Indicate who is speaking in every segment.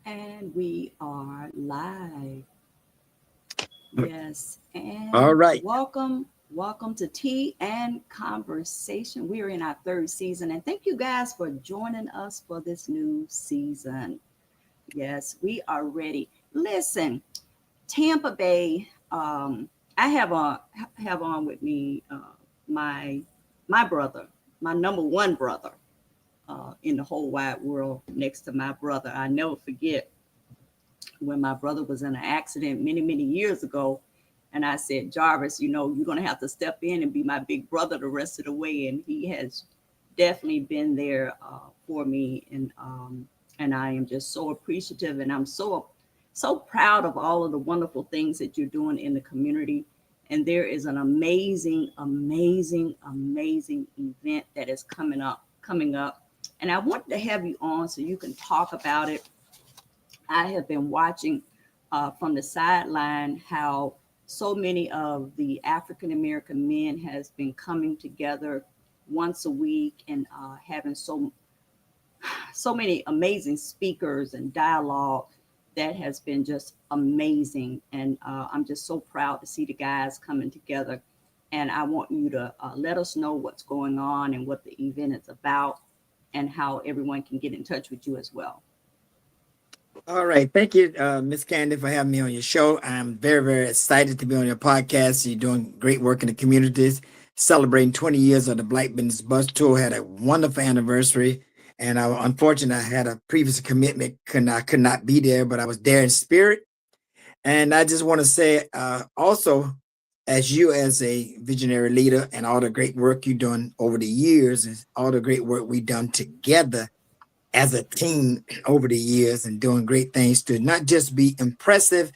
Speaker 1: And we are live. Yes.
Speaker 2: All
Speaker 1: And
Speaker 2: right.
Speaker 1: welcome to Tea and Conversation. We are in our third season. And thank you guys for joining us for this new season. Yes, we are ready. Listen, Tampa Bay, I have on with me my my brother, my number one brother in the whole wide world next to my brother. I never forget when my brother was in an accident many years ago, and I said, Jarvis, you're gonna have to step in and be my big brother the rest of the way, and he has definitely been there for me, and I am just so appreciative, and I'm so proud of all of the wonderful things that you're doing in the community. And there is an amazing event that is coming up, and I wanted to have you on so you can talk about it. I have been watching from the sideline how so many of the African American men has been coming together once a week and having so many amazing speakers and dialogue that has been just amazing. And I'm just so proud to see the guys coming together. And I want you to let us know what's going on and what the event is about and how everyone can get in touch with you as well.
Speaker 2: All right. Thank you, Miss Candy, for having me on your show. I'm very excited to be on your podcast. You're doing great work in the communities, celebrating 20 years of the Black Business Bus Tour. Had a wonderful anniversary. And unfortunately, I had a previous commitment. I could not be there, but I was there in spirit. And I just want to say also, as you as a visionary leader and all the great work you've done over the years, and all the great work we've done together as a team over the years and doing great things to not just be impressive,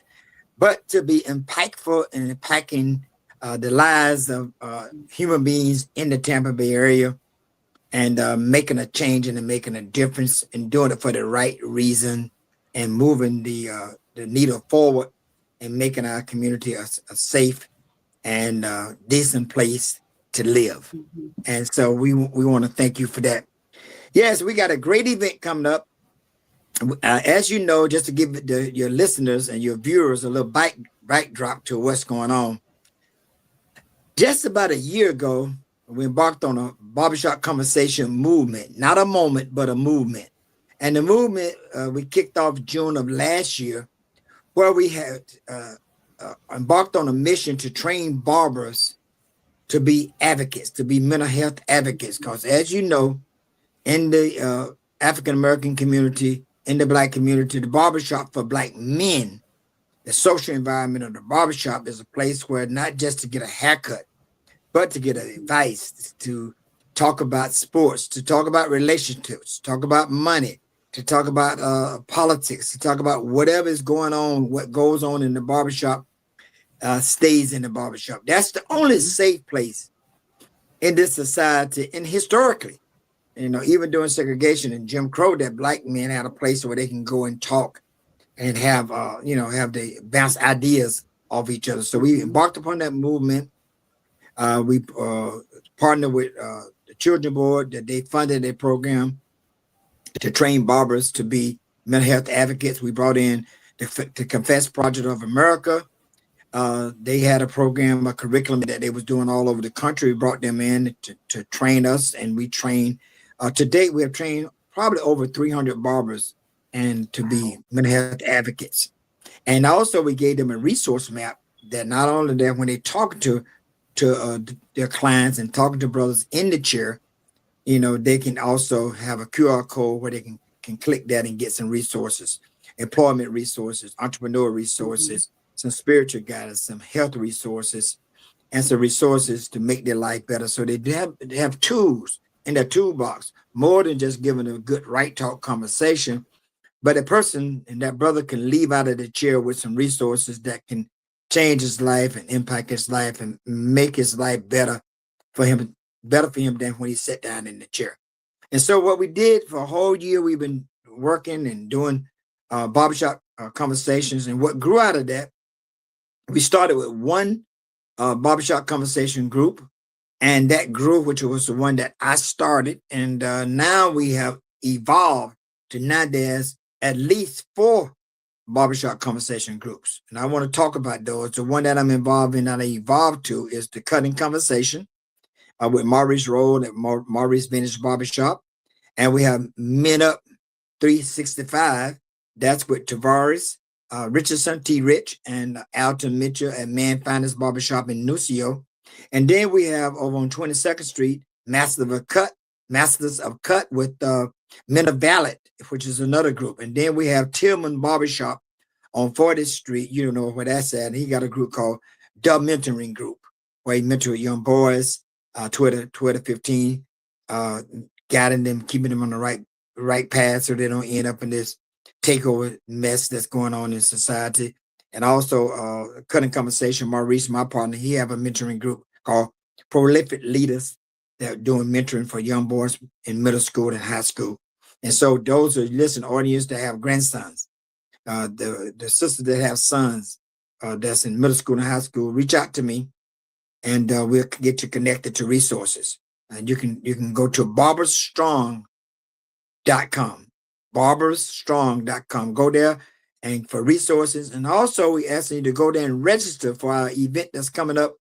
Speaker 2: but to be impactful and impacting the lives of human beings in the Tampa Bay area and making a change and making a difference and doing it for the right reason and moving the needle forward and making our community a safe and decent place to live.
Speaker 1: Mhm.
Speaker 2: And so we want to thank you for that. Yes, we got a great event coming up. As you know, just to give your listeners and your viewers a little backdrop to what's going on. Just about a year ago, we embarked on a barbershop conversation movement, not a moment, but a movement. And the movement we kicked off June of last year, where we had embarked on a mission to train barbers to be advocates, to be mental health advocates. Because as you know, in the African American community, in the Black community, the barbershop for Black men, the social environment of the barbershop is a place where not just to get a haircut, but to get advice, to talk about sports, to talk about relationships, to talk about money, to talk about politics, to talk about whatever is going on, what goes on in the barbershop stays in the barbershop. That's the only safe place in this society and historically. Even during segregation and Jim Crow, that Black men had a place where they can go and talk and have, have the bounce ideas of each other. So we embarked upon that movement. We partnered with the Children Board that they funded a program to train barbers to be mental health advocates. We brought in the Confess Project of America. They had a program, a curriculum that they was doing all over the country. We brought them in to train us, and we trained. To date, we have trained probably over 300 barbers and to be mental health advocates. And also, we gave them a resource map that not only that when they talk to their clients and talking to brothers in the chair, they can also have a QR code where they can click that and get some resources, employment resources, entrepreneur resources, some spiritual guidance, some health resources, and some resources to make their life better. So they have tools in their toolbox, more than just giving a good right talk conversation, but a person and that brother can leave out of the chair with some resources that can change his life and impact his life and make his life better for him than when he sat down in the chair. And so what we did for a whole year, we've been working and doing barbershop conversations. And what grew out of that, we started with one barbershop conversation group. And that group, which was the one that I started. And now we have evolved to nowadays at least 4 barbershop conversation groups. And I want to talk about those. The one that I'm involved in, that I evolved to, is the Cutting Conversation with Maurice Road at Maurice Vintage Barbershop. And we have Men Up 365. That's with Tavares Richardson, T. Rich, and Alton Mitchell at Man Finest Barbershop in Nucio. And then we have over on 22nd Street, Masters of Cut with Men of Ballot, which is another group. And then we have Tillman Barbershop on 40th Street. You don't know where that's at. And he got a group called The Mentoring Group, where he mentored young boys, Twitter 15, guiding them, keeping them on the right path so they don't end up in this takeover mess that's going on in society. And also Cutting Conversation, Maurice, my partner, he have a mentoring group called Prolific Leaders that are doing mentoring for young boys in middle school and high school. And so those are listen audience that have grandsons, the sisters that have sons that's in middle school and high school, reach out to me, and we'll get you connected to resources. And you can go to barberstrong.com, barberstrong.com. Go there and for resources. And also we ask you to go there and register for our event that's coming up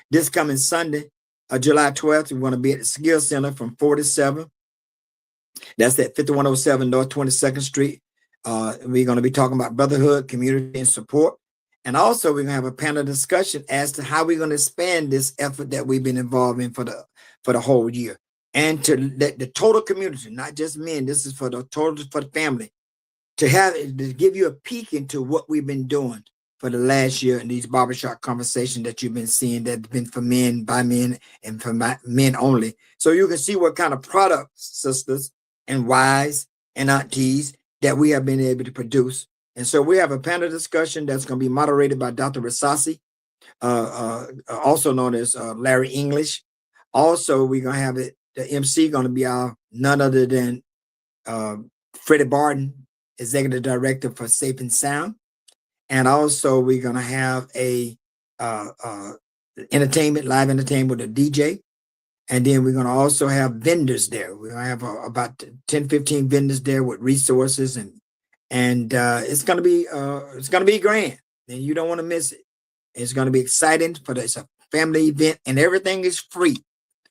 Speaker 2: this coming Sunday, July 12th. We want to be at the Skill Center from 4 to 7. That's at 5107 North 22nd Street. We're going to be talking about brotherhood, community, and support. And also we're going to have a panel discussion as to how we're going to expand this effort that we've been involved in for the whole year. And to let the total community, not just men, this is for the family, to give you a peek into what we've been doing for the last year in these barbershop conversations that you've been seeing that's been for men, by men, and for men only. So you can see what kind of products, sisters and wives and aunties, that we have been able to produce. And so we have a panel discussion that's going to be moderated by Dr. Rasasi, also known as Larry English. Also, we're going to have the MC going to be none other than Freddie Barton, Executive Director for Safe and Sound. And also we're going to have a live entertainment with a DJ. And then we're going to also have vendors there. We're going to have about 10, 15 vendors there with resources, and it's going to be grand, and you don't want to miss it. It's going to be exciting it's a family event, and everything is free.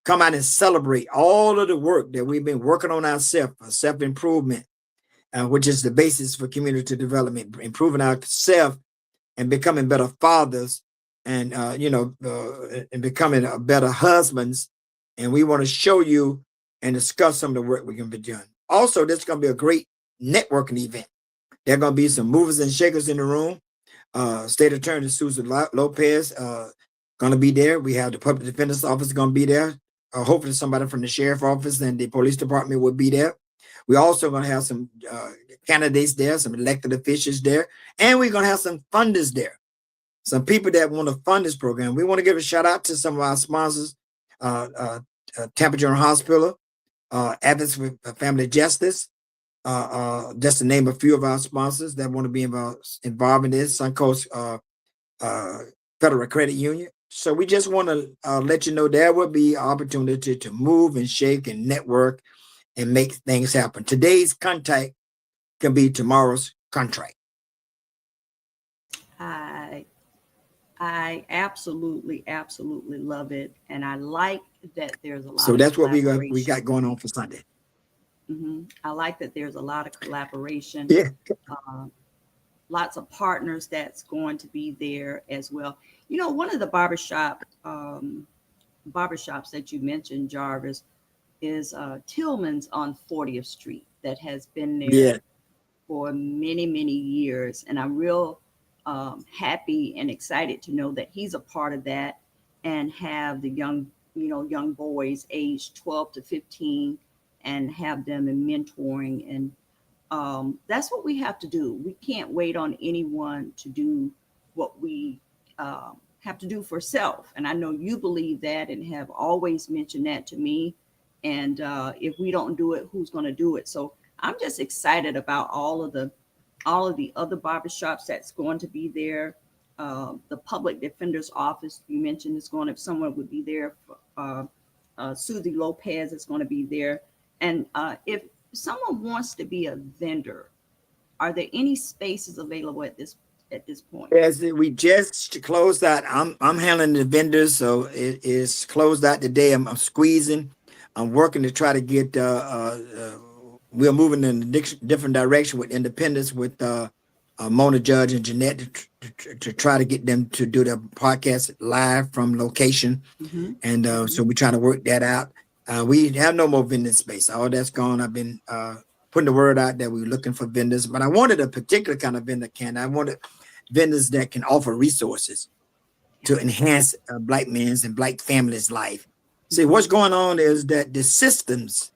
Speaker 2: Come out and celebrate all of the work that we've been working on ourselves for self-improvement, which is the basis for community development, improving ourselves and becoming better fathers, and and becoming better husbands. And we want to show you and discuss some of the work we can be doing. Also, this is going to be a great networking event. There are going to be some movers and shakers in the room. State Attorney Susan Lopez going to be there. We have the Public Defender's Office going to be there. Hopefully somebody from the Sheriff's Office and the Police Department will be there. We're also going to have some candidates there, some elected officials there, and we're going to have some funders there. Some people that want to fund this program. We want to give a shout out to some of our sponsors, Tampa General Hospital, Advocates for Family Justice, just to name a few of our sponsors that want to be involved in this, Suncoast Federal Credit Union. So we just want to let you know there will be opportunity to move and shake and network and make things happen. Today's contact can be tomorrow's contract.
Speaker 1: I absolutely love it, and I like that there's a lot.
Speaker 2: So that's what we got going on for Sunday.
Speaker 1: Mm-hmm. I like that there's a lot of collaboration.
Speaker 2: Yeah.
Speaker 1: Lots of partners that's going to be there as well. You know, one of the barbershops that you mentioned, Jarvis, is Tillman's on 40th Street that has been there for many, many years, and I'm real happy and excited to know that he's a part of that, and have the young boys aged 12 to 15 and have them in mentoring. And that's what we have to do. We can't wait on anyone to do what we have to do for self. And I know you believe that and have always mentioned that to me. And if we don't do it, who's going to do it? So I'm just excited about all of the other barbershops that's going to be there. The Public Defender's Office, you mentioned, is going to, someone would be there. Susie Lopez is going to be there. And if someone wants to be a vendor, Are there any spaces available at this point?
Speaker 2: As we just closed out, I'm handling the vendors, so it is closed out today. I'm squeezing. I'm working to try to get. We're moving in a different direction with independence with Mona Judge and Jeanette to try to get them to do the podcast live from location,
Speaker 1: Mm-hmm.
Speaker 2: and so we're trying to work that out. We have no more vending space. All that's gone. I've been putting the word out that we're looking for vendors, but I wanted a particular kind of vendor. I wanted vendors that can offer resources to enhance Black men's and Black families' life. See, what's going on is that the systems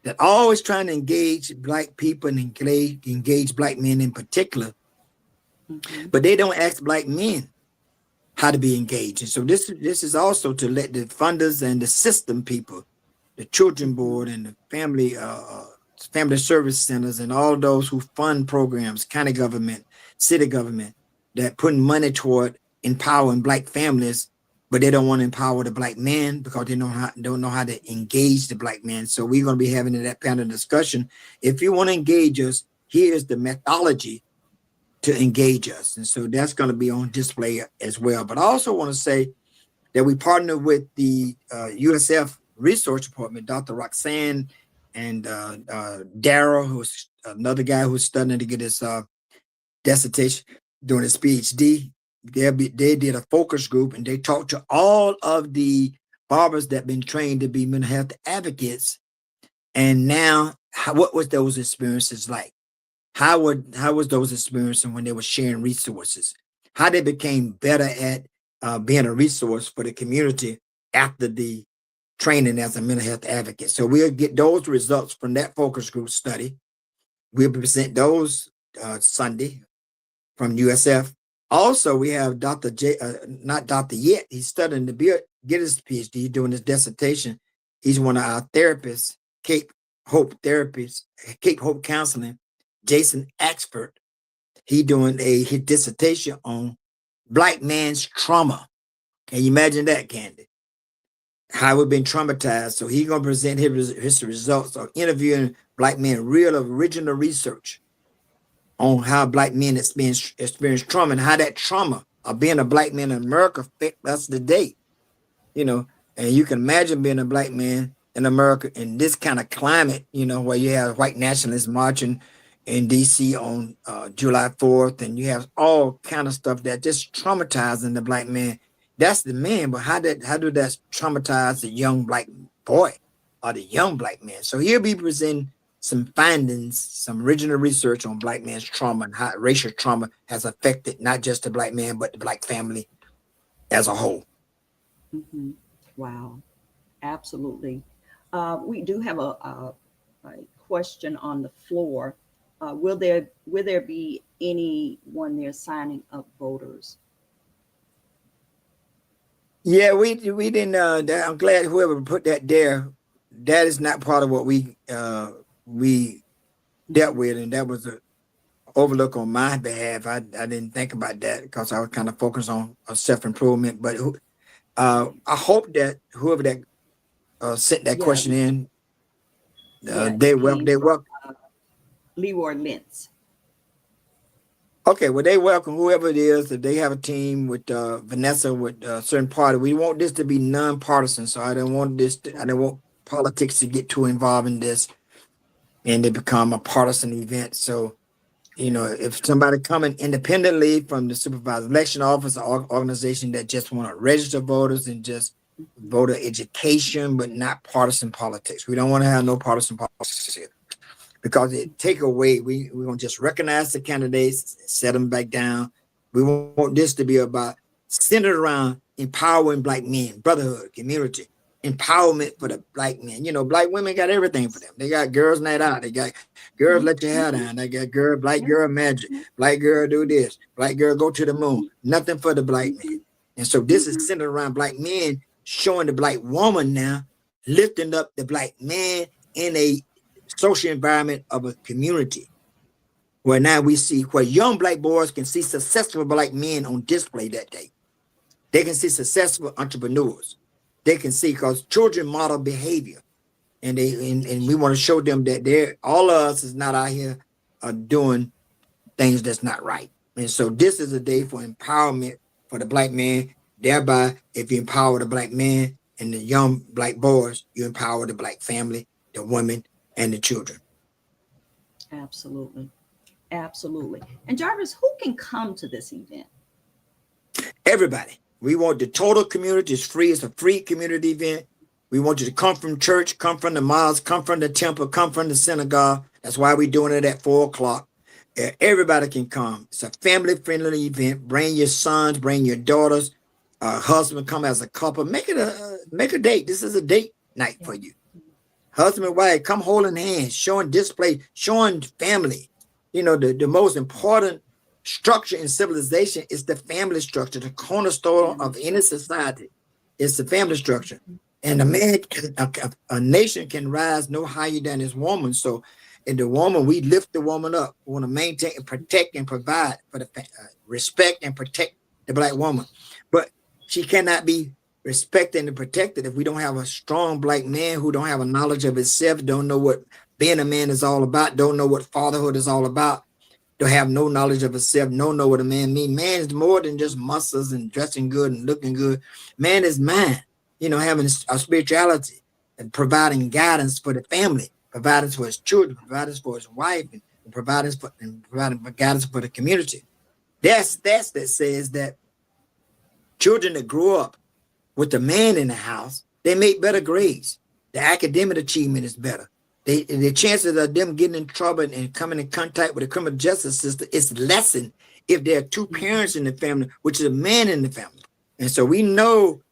Speaker 2: that always trying to engage Black people and engage Black men in particular,
Speaker 1: Mm-hmm.
Speaker 2: but they don't ask Black men how to be engaged. And so this is also to let the funders and the system people, the children board and the family service centers and all those who fund programs, county government, city government, that putting money toward empowering Black families, but they don't want to empower the Black man because they don't know how to engage the Black man. So we're going to be having that panel discussion. If you want to engage us, here's the methodology to engage us. And so that's going to be on display as well. But I also want to say that we partner with the USF Resource Department, Dr. Roxanne and Daryl, who's another guy who's studying to get his dissertation, doing his PhD. They did a focus group and they talked to all of the barbers that been trained to be mental health advocates. And now, what was those experiences like? How was those experiences when they were sharing resources? How they became better at being a resource for the community after the training as a mental health advocate. So we'll get those results from that focus group study. We'll present those Sunday from USF. Also, we have Dr. Not Dr. yet. He's studying to get his PhD, doing his dissertation. He's one of our therapists, Cape Hope Counseling, Jason Axford. He doing his dissertation on Black man's trauma. Can you imagine that, Candy? How we've been traumatized. So he's going to present his results of interviewing Black men, real original research on how Black men experience trauma and how that trauma of being a Black man in America affect us today. You know, and you can imagine being a Black man in America in this kind of climate, you know, where you have white nationalists marching in DC on July 4th, and you have all kind of stuff that just traumatizing the Black man. That's the man, but how do that traumatize the young Black boy or the young Black man? So he'll be presenting some findings, some original research on Black man's trauma and how racial trauma has affected not just the Black man, but the Black family as a whole.
Speaker 1: Mm-hmm. Wow, absolutely. We do have a question on the floor. Will there be anyone there signing up voters?
Speaker 2: Yeah, we didn't. I'm glad whoever put that there. That is not part of what we dealt with, and that was a overlook on my behalf. I didn't think about that because I was kind of focused on self-improvement. But I hope that whoever that sent that question in, they welcome
Speaker 1: Leroy Lentz.
Speaker 2: Okay, well, they welcome whoever it is. If they have a team with Vanessa with a certain party, we want this to be nonpartisan. So I don't want politics to get too involved in this and they become a partisan event. So, you know, if somebody coming independently from the supervised election office or organization that just want to register voters and just voter education, but not partisan politics. We don't want to have no partisan politics here. Because it take away, we're going to just recognize the candidates, set them back down. We want this to be about centered around empowering Black men, brotherhood, community, empowerment for the Black men. You know, Black women got everything for them. They got girls night out. They got girls let your hair down. They got Black girl magic. Black girl do this. Black girl go to the moon. Nothing for the Black man. And so this is centered around Black men, showing the Black woman now, lifting up the Black man in a social environment of a community where now we see where young Black boys can see successful Black men on display that day. They can see successful entrepreneurs. They can see, because children model behavior, and we want to show them that all of us is not out here doing things that's not right. And so this is a day for empowerment for the black man. Thereby, if you empower the black man and the young black boys, you empower the black family, the women, and the children.
Speaker 1: Absolutely. Absolutely. And Jarvis, who can come to this event?
Speaker 2: Everybody. We want the total community. It's free. It's a free community event. We want you to come from church, come from the mosque, come from the temple, come from the synagogue. That's why we're doing it at 4:00. Everybody can come. It's a family-friendly event. Bring your sons, bring your daughters, husband, come as a couple. Make a date. This is a date night for you. Husband and wife, come holding hands, showing display, showing family. You know, the most important structure in civilization is the family structure. The cornerstone of any society is the family structure. And a nation can rise no higher than its woman. So in the woman, we lift the woman up. We want to maintain and protect and provide for the respect and protect the black woman. But she cannot be respected and protected if we don't have a strong black man who don't have a knowledge of himself, don't know what being a man is all about, don't know what fatherhood is all about, don't have no knowledge of himself, don't know what a man means. Man is more than just muscles and dressing good and looking good. Man is mind, you know, having a spirituality and providing guidance for the family, providing for his children, providing for his wife, and providing guidance for the community. That's that says that children that grow up with the man in the house, they make better grades. The academic achievement is better. The chances of them getting in trouble and coming in contact with the criminal justice system is lessened if there are two parents in the family, which is a man in the family. And so we know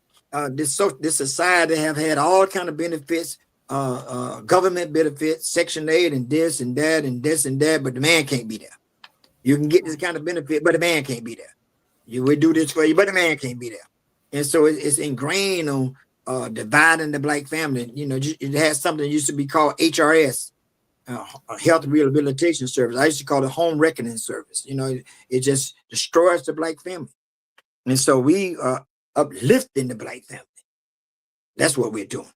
Speaker 2: this society have had all kind of benefits, government benefits, Section 8 and this and that and this and that, but the man can't be there. You can get this kind of benefit, but the man can't be there. You would do this for you, but the man can't be there. And so it's ingrained on dividing the black family. You know, it has something that used to be called HRS, Health Rehabilitation Service. I used to call it Home Reckoning Service. You know, it just destroys the black family. And so we are uplifting the black family. That's what we're doing.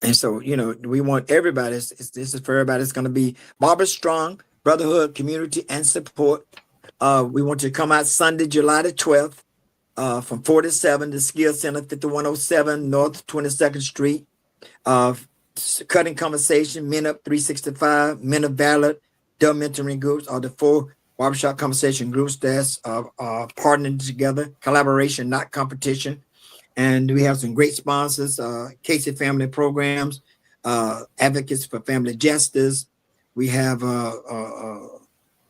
Speaker 2: And so, you know, we want everybody, this is for everybody. It's going to be Barbara Strong, brotherhood, community, and support. We want you to come out Sunday, July the 12th, from 4 to 7, the Skill Center, 5107 North 22nd Street. Cutting Conversation, Men Up 365, Men of Valor, Dub Mentoring Groups are the 4 barbershop conversation groups that's partnering together, collaboration, not competition. And we have some great sponsors, Casey Family Programs, Advocates for Family Justice. We have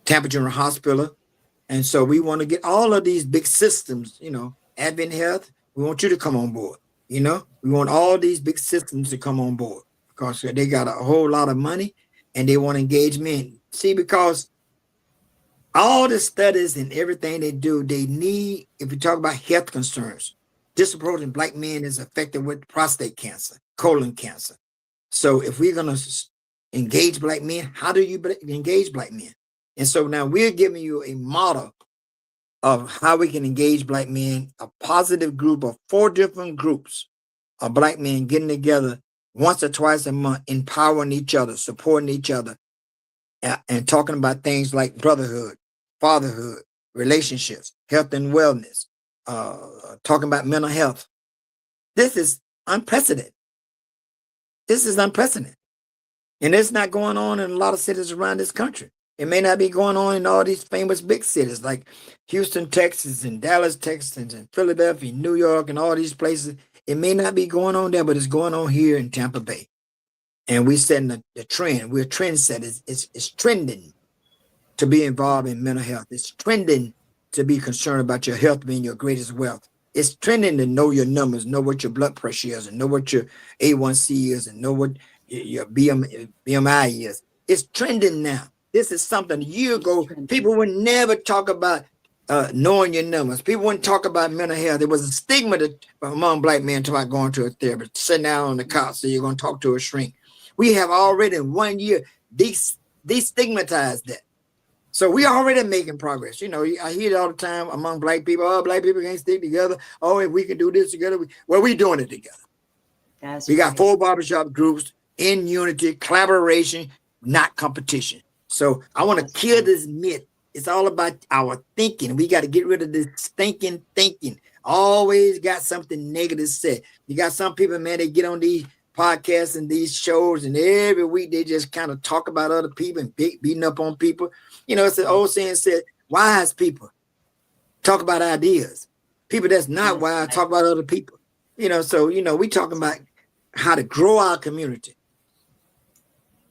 Speaker 2: Tampa General Hospital. And so we want to get all of these big systems, you know, Advent Health, we want you to come on board. You know, we want all these big systems to come on board because they got a whole lot of money and they want engagement. See, because all the studies and everything they do, they need, if you talk about health concerns, disproportionate black men is affected with prostate cancer, colon cancer. So if we're going to engage black men, how do you engage black men? And so now we're giving you a model of how we can engage black men, a positive group of 4 different groups of black men getting together once or twice a month, empowering each other, supporting each other, and talking about things like brotherhood, fatherhood, relationships, health and wellness, talking about mental health. This is unprecedented. This is unprecedented. And it's not going on in a lot of cities around this country. It may not be going on in all these famous big cities like Houston, Texas, and Dallas, Texas, and Philadelphia, New York, and all these places. It may not be going on there, but it's going on here in Tampa Bay. And we're setting the trend. We're trendsetters. It's trending to be involved in mental health. It's trending to be concerned about your health being your greatest wealth. It's trending to know your numbers, know what your blood pressure is, and know what your A1C is, and know what your BMI is. It's trending now. This is something a year ago, people would never talk about knowing your numbers. People wouldn't talk about mental health. There was a stigma among black men about going to a therapist, sitting down on the couch, so you're going to talk to a shrink. We have already in 1 year destigmatized that. So we are already making progress. You know, I hear it all the time among black people. Oh, black people can't stick together. Oh, if we can do this together. Well, we're doing it together. We got 4 barbershop groups in unity, collaboration, not competition. So I want to kill this myth. It's all about our thinking. We got to get rid of this thinking. Always got something negative said. You got some people, man, they get on these podcasts and these shows, and every week they just kind of talk about other people and beating up on people. You know, it's an old saying said, wise people talk about ideas. People that's not wise talk about other people. You know, so, you know, we talking about how to grow our community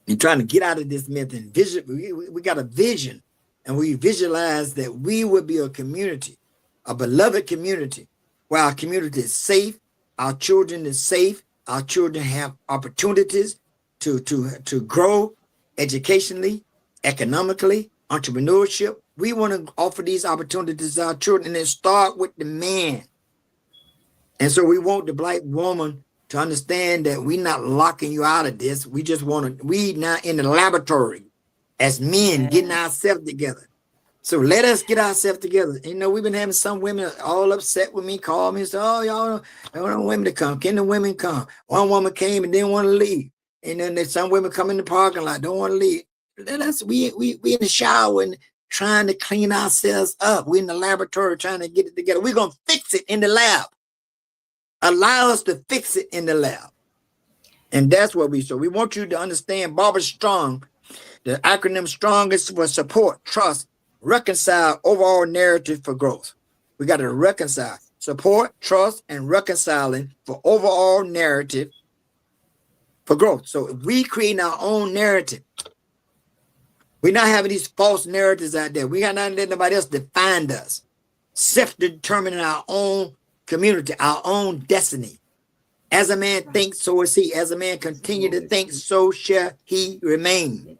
Speaker 2: and trying to get out of this myth and vision. We got a vision, and we visualize that we will be a community, a beloved community, where our community is safe, our children is safe, our children have opportunities to grow educationally, economically, entrepreneurship. We want to offer these opportunities to our children and start with the man. And so we want the Black woman to understand that we're not locking you out of this. We just want to, we now in the laboratory as men getting ourselves together. So let us get ourselves together. You know, we've been having some women all upset with me, call me and say, oh, y'all don't want women to come. Can the women come? One woman came and didn't want to leave. And then there's some women come in the parking lot, don't want to leave. Let us, we in the shower and trying to clean ourselves up. We're in the laboratory trying to get it together. We're going to fix it in the lab. Allow us to fix it in the lab. And that's what we, so we want you to understand Barbara Strong, the acronym STRONG is for support, trust, reconcile, overall narrative for growth. We got to reconcile, support, trust, and reconciling for overall narrative for growth. So if we create our own narrative, we're not having these false narratives out there. We got not letting nobody else define us. Self-determining our own community, our own destiny. As a man thinks, so is he. As a man continue to think, so shall he remain.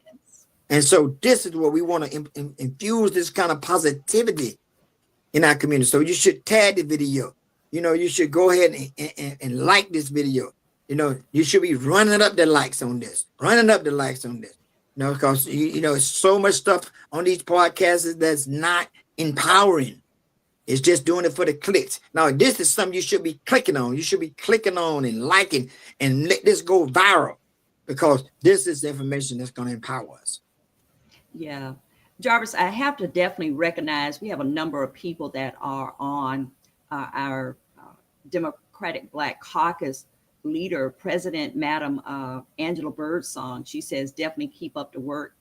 Speaker 2: And so this is what we want to infuse this kind of positivity in our community. So you should tag the video. You know, you should go ahead and like this video. You know, you should be running up the likes on this, You know, because, you know, it's so much stuff on these podcasts that's not empowering. It's just doing it for the clicks. Now, this is something you should be clicking on. You should be clicking on and liking and let this go viral, because this is information that's going to empower us.
Speaker 1: Yeah. Jarvis, I have to definitely recognize we have a number of people that are on our Democratic Black Caucus leader, President Madam Angela Birdsong. She says, definitely keep up the work.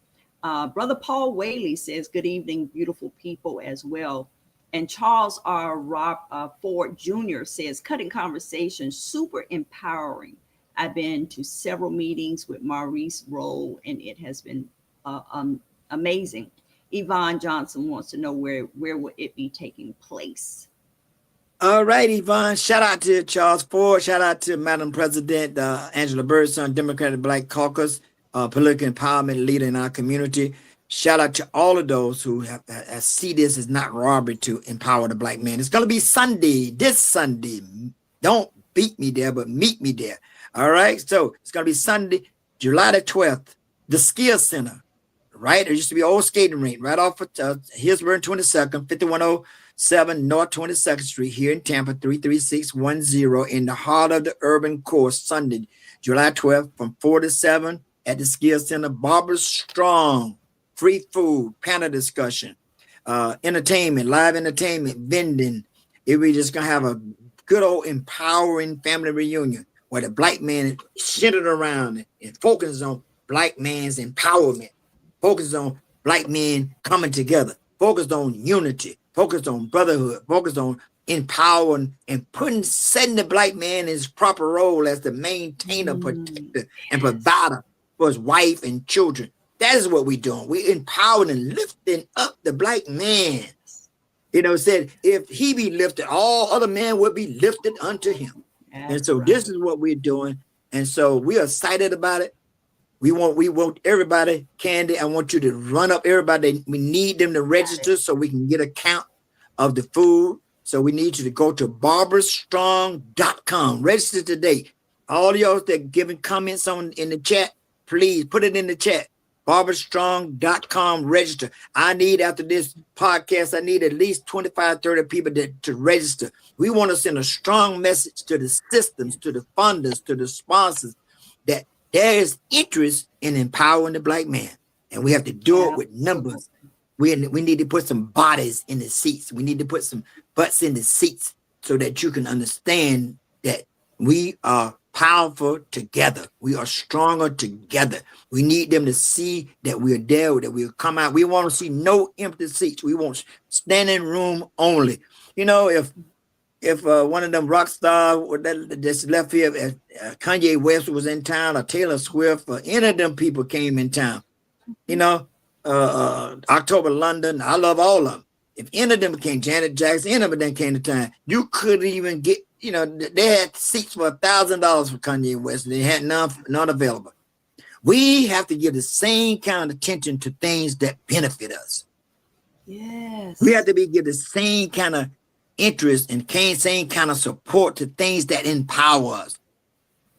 Speaker 1: Brother Paul Whaley says, good evening, beautiful people as well. And Charles R. Ford Jr. says, cutting conversation, super empowering. I've been to several meetings with Maurice Rowe, and it has been amazing. Yvonne Johnson wants to know where will it be taking place?
Speaker 2: All right, Yvonne. Shout out to Charles Ford. Shout out to Madam President Angela Birdsong, Democratic Black Caucus, political empowerment leader in our community. Shout out to all of those who have see this as not robbery to empower the Black man. It's going to be Sunday, this Sunday. Don't beat me there, but meet me there. All right. So it's going to be Sunday, July the 12th, the Skills Center, right? There used to be an old skating rink right off of Hillsborough 22nd, 5107 North 22nd Street here in Tampa, 33610 in the heart of the urban core, Sunday, July 12th from 4 to 7 at the Skills Center. Barbara Strong. Free food, panel discussion, entertainment, live entertainment, vending. We're just going to have a good old empowering family reunion where the Black man is centered around and focuses on Black man's empowerment, focuses on Black men coming together, focused on unity, focused on brotherhood, focused on empowering and setting the Black man in his proper role as the maintainer, protector, and provider for his wife and children. That is what we're doing. We're empowering and lifting up the Black man. You know, said if he be lifted, all other men would be lifted unto him. That's and so right. This is what we're doing. And so we are excited about it. We want everybody, Candy, I want you to run up everybody. We need them to register so we can get a count of the food. So we need you to go to barbarastrong.com. Register today. All y'all that giving comments in the chat, please put it in the chat. barbarastrong.com, register. I need, after this podcast, I need at least 25, 30 people to register. We want to send a strong message to the systems, to the funders, to the sponsors, that there is interest in empowering the black man, and we have to do it with numbers. We need to put some bodies in the seats. We need to put some butts in the seats so that you can understand that we are powerful together. We are stronger together. We need them to see that we are there, that we'll come out. We want to see no empty seats. We want standing room only. You know, if one of them rock stars that just left here, if Kanye West was in town, or Taylor Swift, or any of them people came in town, you know, October London, I love all of them. If any of them came, Janet Jackson, any of them came to town, you couldn't even get, you know, they had seats for $1,000 for Kanye West. And they had none available. We have to give the same kind of attention to things that benefit us.
Speaker 1: Yes.
Speaker 2: We have to give the same kind of interest and same kind of support to things that empower us.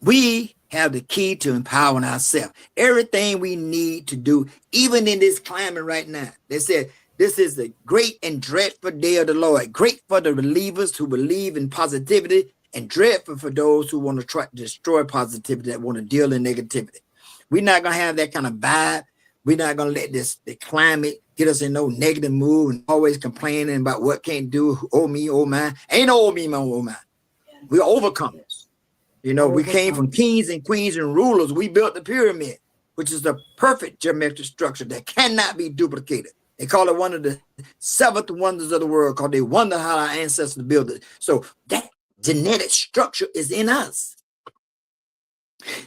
Speaker 2: We have the key to empowering ourselves. Everything we need to do, even in this climate right now. They said, this is the great and dreadful day of the Lord. Great for the believers who believe in positivity, and dreadful for those who want to try to destroy positivity, that want to deal in negativity. We're not going to have that kind of vibe. We're not going to let the climate get us in no negative mood and always complaining about what can't do. Oh me, oh my. Ain't no oh me, oh my. We're overcomers. You know, we came from kings and queens and rulers. We built the pyramid, which is the perfect geometric structure that cannot be duplicated. They call it one of the 7th wonders of the world, because they wonder how our ancestors built it. So that genetic structure is in us.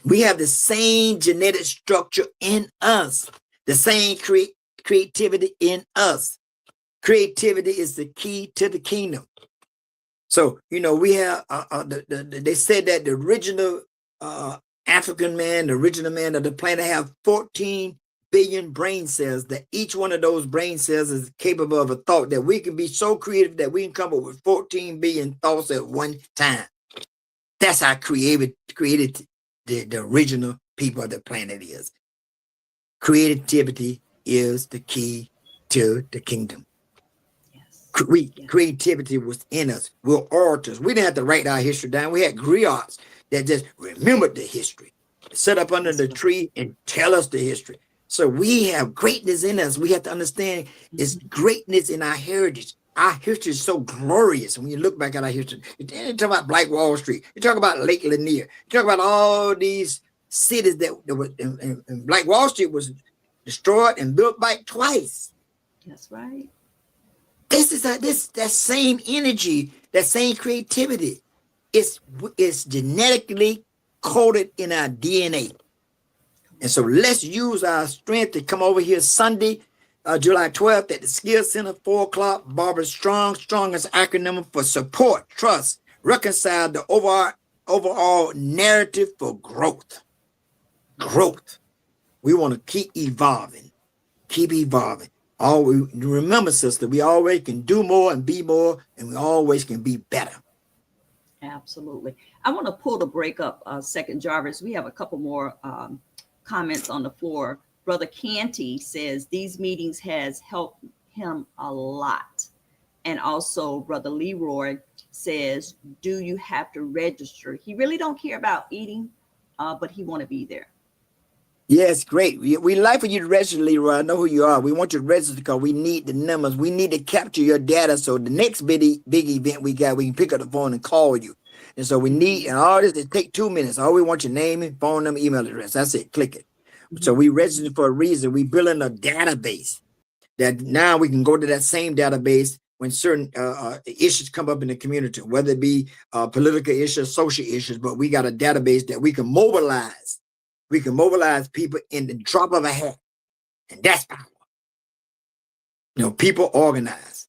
Speaker 2: We have the same genetic structure in us, the same creativity in us. Creativity is the key to the kingdom. So, you know, we have, they said that the original African man, the original man of the planet, have 14 billion brain cells, that each one of those brain cells is capable of a thought, that we can be so creative that we can come up with 14 billion thoughts at one time. That's how created the original people of the planet is. Creativity is the key to the kingdom. Yes. Creativity was in us. We're orators. We didn't have to write our history down. We had griots that just remembered the history, sit up under the tree and tell us the history. So we have greatness in us. We have to understand it's greatness in our heritage. Our history is so glorious. When you look back at our history, you talk about Black Wall Street, you talk about Lake Lanier, you talk about all these cities that were, and Black Wall Street was destroyed and built back twice.
Speaker 1: That's right.
Speaker 2: This is that same energy, that same creativity. It's genetically coded in our DNA. And so let's use our strength to come over here Sunday, July 12th at the Skill Center, 4 o'clock. Barbara Strong. Strong is acronym for support, trust, reconcile the overall narrative for growth. Growth. We want to keep evolving. Remember, sister, we always can do more and be more, and we always can be better.
Speaker 1: Absolutely. I want to pull the break up second, Jarvis. We have a couple more comments on the floor. Brother Canty says these meetings has helped him a lot. And also Brother Leroy says, do you have to register? He really don't care about eating, but he want to be there.
Speaker 2: Yes, great. We like for you to register, Leroy. I know who you are. We want you to register because we need the numbers. We need to capture your data. So the next big event we got, we can pick up the phone and call you. And so we need, and all this, it take 2 minutes. All we want your name and phone number, email address. That's it. Click it. So we registered for a reason. We building a database that now we can go to that same database when certain issues come up in the community, whether it be political issues, social issues, but we got a database that we can mobilize. We can mobilize people in the drop of a hat. And that's power. You know, people organize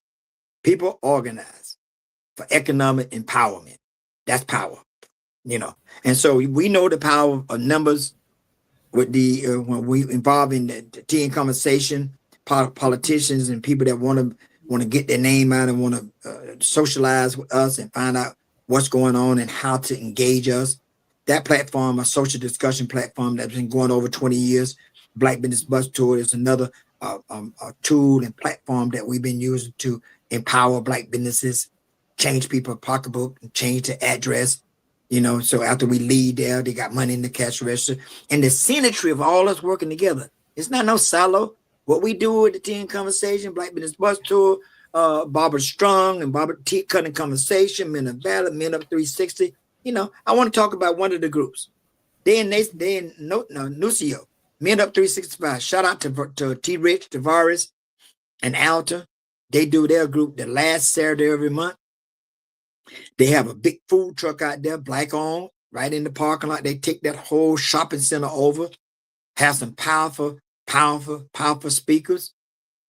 Speaker 2: for economic empowerment. That's power, you know. And so we know the power of numbers with the when we involve in the tea and conversation, politicians and people that want to get their name out and want to socialize with us and find out what's going on and how to engage us. That platform, a social discussion platform that's been going over 20 years, Black Business Bus Tour, is another tool and platform that we've been using to empower Black businesses, change people's pocketbook, and change the address. You know, so after we leave there, they got money in the cash register. And the synergy of all us working together. It's not no silo. What we do with the Teen Conversation, Black Business Bus Tour, Barbara Strong and Barbara T Cutting Conversation, Men of Valor, Men Up 360. You know, I want to talk about one of the groups. They in Nucio, Men Up 365. Shout out to T Rich, Tavares, and Alta. They do their group the last Saturday every month. They have a big food truck out there, black owned, right in the parking lot. They take that whole shopping center over, have some powerful speakers,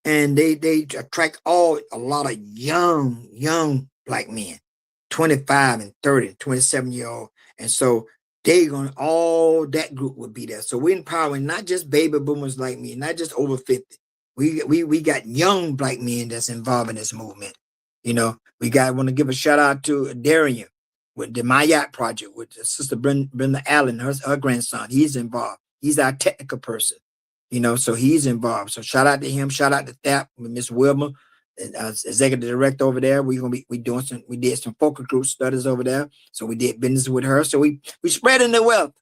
Speaker 2: and they attract a lot of young black men, 25 and 30, 27-year-old. And so all that group would be there. So we're empowering not just baby boomers like me, not just over 50. We got young black men that's involved in this movement. You know, want to give a shout out to Darian with the Mayat Project with Sister Brenda Allen, her grandson. He's involved. He's our technical person, you know, so he's involved. So shout out to him. Shout out to THAP with Miss Wilma, executive director over there. We did some focus group studies over there. So we did business with her. So we spreading the wealth,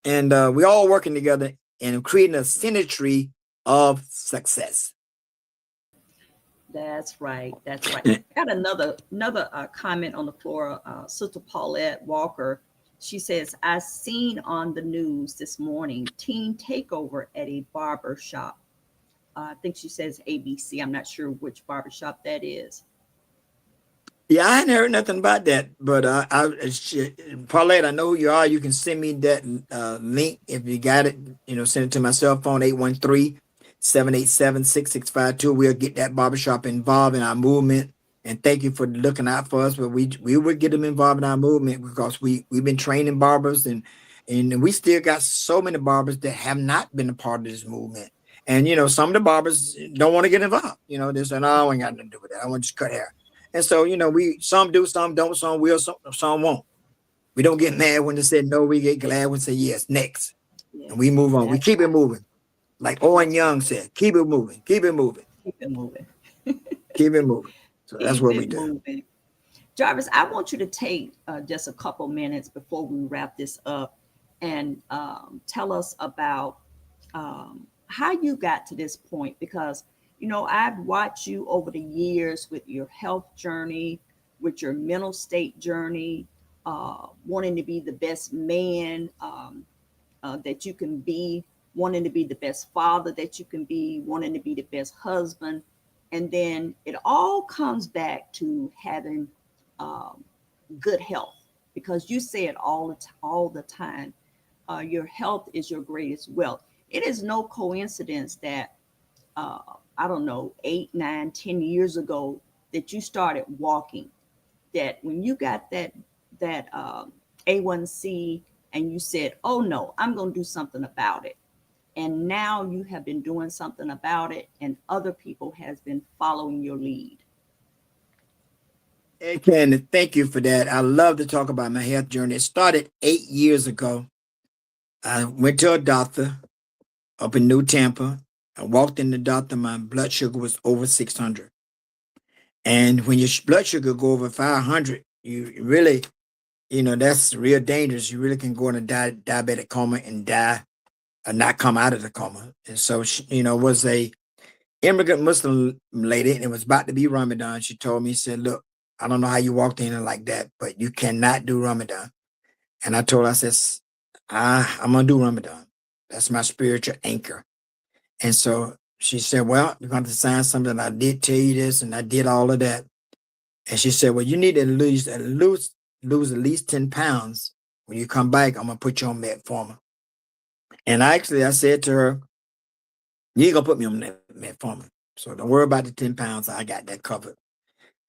Speaker 2: and we all working together and creating a synergy of success.
Speaker 1: That's right. That's right. I got another comment on the floor. Sister Paulette Walker. She says, I seen on the news this morning teen takeover at a barber shop. I think she says ABC. I'm not sure which barber shop that is.
Speaker 2: Yeah, I hadn't heard nothing about that, but Paulette, I know who you are. You can send me that link if you got it. You know, send it to my cell phone, 813-787-6652. We'll get that barbershop involved in our movement. And thank you for looking out for us. But we would get them involved in our movement because we've been training barbers and we still got so many barbers that have not been a part of this movement. And, you know, some of the barbers don't want to get involved. You know, they say, no, I ain't got nothing to do with that. I want to just cut hair. And so, you know, some do, some don't, some will, some won't. We don't get mad when they say no. We get glad when they say yes, next. Yes, and we move on. We keep it moving. Like Owen Young said, keep it moving, keep it moving.
Speaker 1: Keep it moving.
Speaker 2: Keep it moving. So that's what we do.
Speaker 1: Moving. Jarvis, I want you to take just a couple minutes before we wrap this up and tell us about how you got to this point, because, you know, I've watched you over the years with your health journey, with your mental state journey, wanting to be the best man that you can be, wanting to be the best father that you can be, wanting to be the best husband. And then it all comes back to having good health, because you say it all the time. Your health is your greatest wealth. It is no coincidence that, I don't know, 8, 9, 10 years ago that you started walking, that when you got that A1C and you said, oh no, I'm going to do something about it. And now you have been doing something about it, and other people has been following your lead.
Speaker 2: Hey, Ken, thank you for that. I love to talk about my health journey. It started 8 years ago. I went to a doctor up in New Tampa. I walked in the doctor. My blood sugar was over 600. And when your blood sugar go over 500, you really, you know, that's real dangerous. You really can go in a diabetic coma and die. Not come out of the coma. And so, she, you know, was a immigrant Muslim lady, and it was about to be Ramadan. She told me, said, look, I don't know how you walked in like that, but you cannot do Ramadan. And I told her, I said, I'm going to do Ramadan. That's my spiritual anchor. And so she said, well, you're going to sign something. I did tell you this, and I did all of that. And she said, well, you need to lose at least 10 pounds. When you come back, I'm going to put you on metformin. And I said to her, you ain't gonna put me on metformin. So don't worry about the 10 pounds. I got that covered.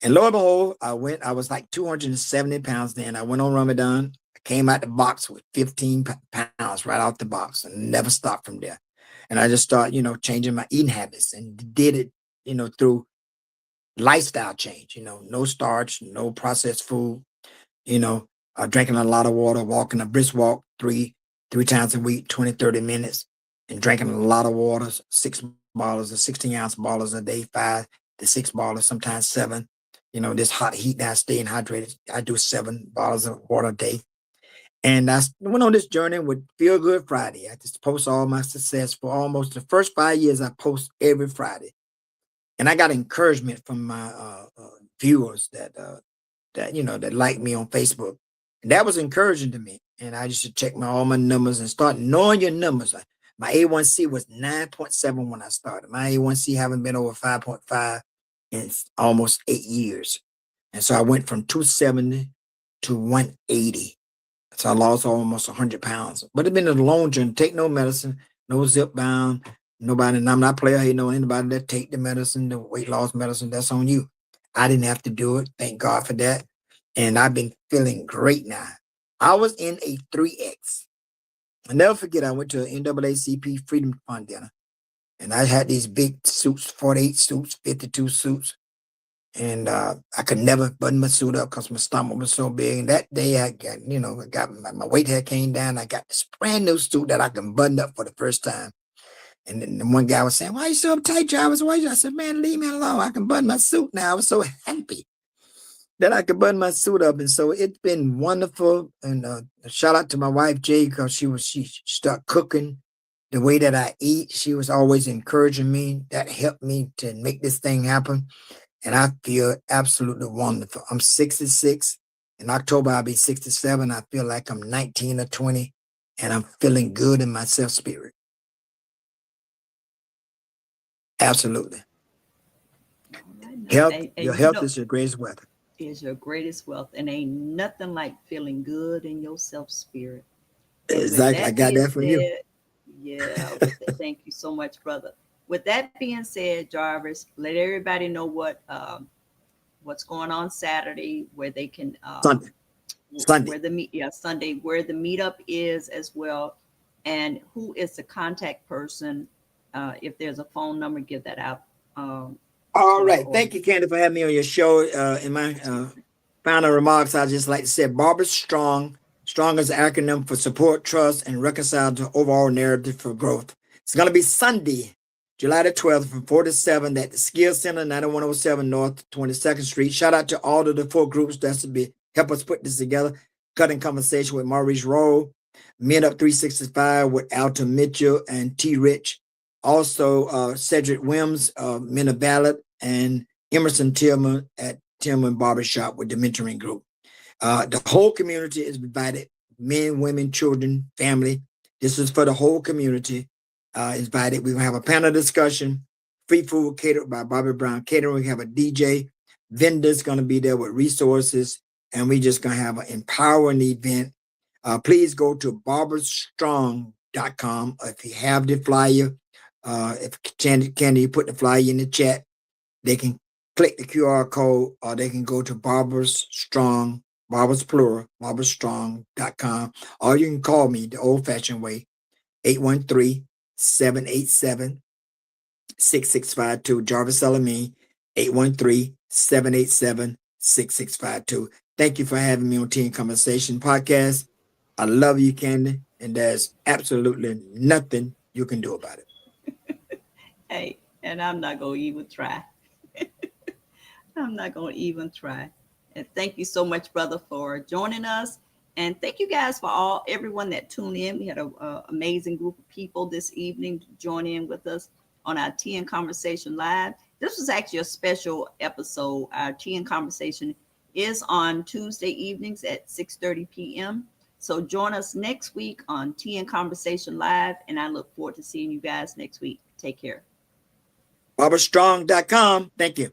Speaker 2: And lo and behold, I was like 270 pounds then. I went on Ramadan. I came out the box with 15 pounds right off the box and never stopped from there. And I just started, you know, changing my eating habits and did it, you know, through lifestyle change, you know, no starch, no processed food, you know, drinking a lot of water, walking a brisk walk three times a week, 20, 30 minutes, and drinking a lot of water, 6 bottles or 16-ounce bottles a day, 5 to 6 bottles, sometimes 7, this hot heat that I staying hydrated. I do 7 bottles of water a day. And I went on this journey with Feel Good Friday. I just post all my success for almost the first 5 years. I post every Friday. And I got encouragement from my viewers that like me on Facebook. And that was encouraging to me. And I used to check all my numbers and start knowing your numbers. Like my A1C was 9.7 when I started. My A1C haven't been over 5.5 in almost 8 years. And so I went from 270 to 180. So I lost almost 100 pounds. But it's been a long journey. Take no medicine, no zip bound, nobody. And I'm not player hating on anybody that take the medicine, the weight loss medicine. That's on you. I didn't have to do it. Thank God for that. And I've been feeling great now. I was in a 3X. I'll never forget, I went to an NAACP Freedom Fund dinner. And I had these big suits, 48 suits, 52 suits. And I could never button my suit up because my stomach was so big. And that day I got, my weight had came down. I got this brand new suit that I can button up for the first time. And then the one guy was saying, "Why are you so uptight, Jarvis? Why?" I said, "Man, leave me alone. I can button my suit now." I was so happy that I could button my suit up. And so it's been wonderful. And shout out to my wife, Jay, because she started cooking the way that I eat. She was always encouraging me. That helped me to make this thing happen. And I feel absolutely wonderful. I'm 66. In October, I'll be 67. I feel like I'm 19 or 20. And I'm feeling good in my self-spirit. Absolutely. Health, your health is your greatest wealth.
Speaker 1: Is your greatest wealth. And ain't nothing like feeling good in your self-spirit.
Speaker 2: Exactly. I got that from you.
Speaker 1: Yeah. Thank you so much, brother. With that being said, Jarvis, let everybody know what's going on Saturday, where they can
Speaker 2: Sunday.
Speaker 1: where Sunday, where the meetup is as well, and who is the contact person. If there's a phone number, give that out.
Speaker 2: All right. Thank you, Candy, for having me on your show. In my final remarks, I'd just like to say Barbara Strong. Strong is an acronym for support, trust, and reconcile the overall narrative for growth. It's going to be Sunday, July the 12th from 4 to 7 at the Skill Center, 9107 North 22nd Street. Shout out to all of the 4 groups that help us put this together. Cutting Conversation with Maurice Rowe, Men Up 365 with Alton Mitchell and T. Rich. Also, Cedric Wims, Men of Ballad, and Emerson Tillman at Tillman Barbershop with the Mentoring Group. The whole community is invited, men, women, children, family. This is for the whole community. Invited. We're going to have a panel discussion, free food catered by Bobby Brown Catering. We have a DJ, vendors going to be there with resources, and we're just going to have an empowering event. Please go to barberstrong.com. If you have the flyer, if Candy put the flyer in the chat, they can click the QR code, or they can go to Barbers plural, barberstrong.com, or you can call me the old-fashioned way, 813-787-6652. Jarvis Elamine, 813-787-6652. Thank you for having me on Tea and Conversation podcast. I love you, Candy, and there's absolutely nothing you can do about it.
Speaker 1: Hey, and I'm not going to even try. I'm not going to even try. And thank you so much, brother, for joining us. And thank you guys for everyone that tuned in. We had an amazing group of people this evening to join in with us on our Tea and Conversation Live. This was actually a special episode. Our Tea and Conversation is on Tuesday evenings at 6:30 p.m. So join us next week on Tea and Conversation Live. And I look forward to seeing you guys next week. Take care.
Speaker 2: barberstrong.com. Thank you.